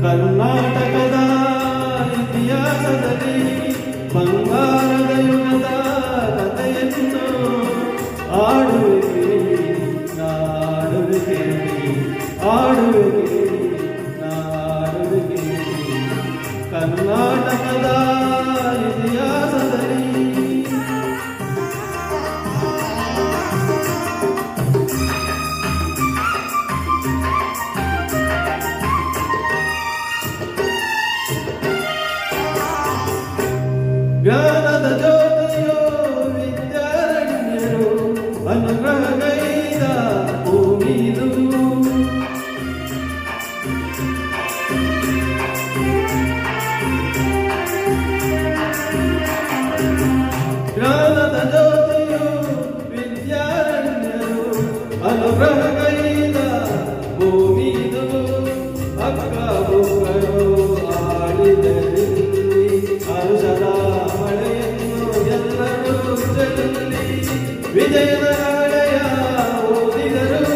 ಕರ್ನಾಟಕದ ಇತಿಹಾಸದಲ್ಲಿ ಬಂಗಾರದ ಯುಗದ ಕಥೆಯನ್ನು ಆಡುವೆ ನಾಡುವೆ ಆಡುವೆ ನಾಡುವೆ ಕರ್ನಾಟಕದ ಇತಿಹಾಸದಲ್ಲಿ ಜ್ಞಾನದ ಜ್ಯೋತಿಯೋ ವಿದ್ಯಾರಣ್ಯರು ಅನುಗ್ರಹಗೈದ ಭೂಮಿದು ಜ್ಞಾನದ ಜ್ಯೋತಿಯೋ ವಿದ್ಯಾರಣ್ಯರು ಅನುಗ್ರಹಗೈದ ಭೂಮಿದು ಅಕ್ಕ ಬುಕ್ಕರು ಆಡಿದಲ್ಲಿ ಹರುಷದ ವಿಜಯದ ಗಾಳೆಯ ಓದಿದರು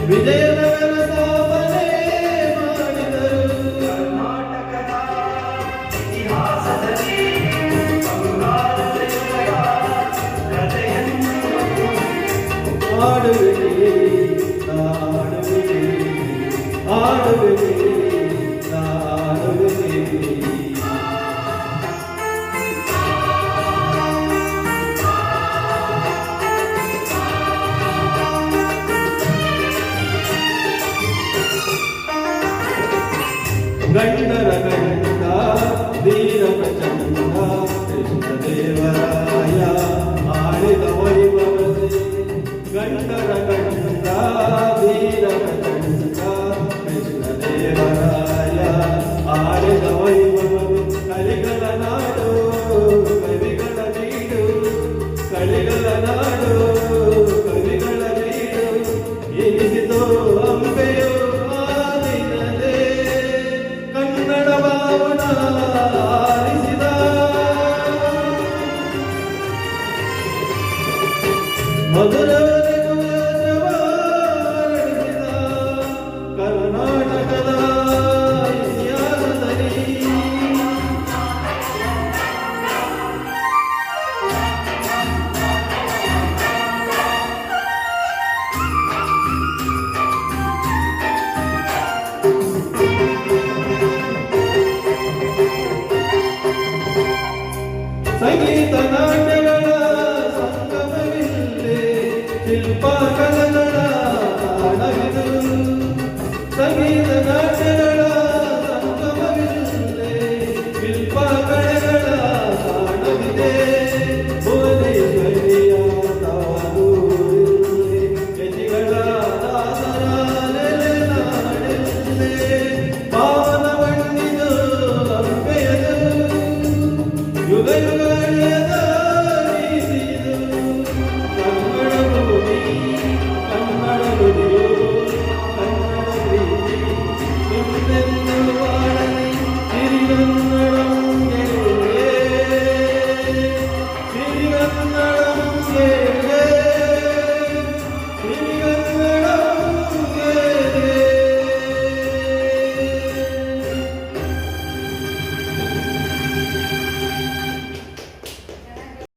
ವಿಜಯದ ಸ್ಥಾಪನೆ ಮಾಡಿದರು ಕರ್ನಾಟಕದ ಇತಿಹಾಸದಲ್ಲಿ ಬಂಗಾರದ ಯುಗದ ಕಥೆಯನ್ನು ಆಡುವೆ ಆಡುವೆ ಆಡುವೆ ಆಡುವೆ ಗಂಡರ ಗಂಡ ಧೀರ ಪ್ರಚಂಡ ಕೃಷ್ಣದೇವರಾಯ ಆಳಿದ ವೈಭವದೆ ಗಂಡರ ಗಂಡ ಧೀರ ಪ್ರಚಂಡ ಕೃಷ್ಣದೇವರಾಯ ಆಳಿದ ವೈಭವದೆ ಕಲಿಗಳ ನಾಡು ಕವಿಗಳ ನೀಡು ಕಲಿಗಳ ನಾಡು ಕವಿಗಳ ನೀಡು ಎನಿಸಿತು ಅಂಬೆಯು ಮಧುರವರೆಗೂ ಜವಾರಿಸಿದ ಕರ್ನಾಟಕದ ಇತಿಹಾಸದಲ್ಲಿ ಸಂಗೀತ ನಾಟ್ಯಗಳ ಶಿಲ್ಪಕಲೆಗಳ ತಾಣವಿದು ಸಂಗೀತ ನಾಟ್ಯಗಳ ಸಂಗಮವಿದೆ ಶಿಲ್ಪಕಲೆಗಳ ತಾಣವಿದೆ ಭುವನೇಶ್ವರಿಯ ತಾವೂರಿದೆ ಯತಿಗಳ ದಾಸರ ನೆಲೆನಾಡಿದೆ ಪಾವನ ಬಣ್ಣಿದು ಅಂಬೆಯದು ಯುಗ ಯುಗಾಳಿಯದ ಸಿರಿಗನ್ನಡಂ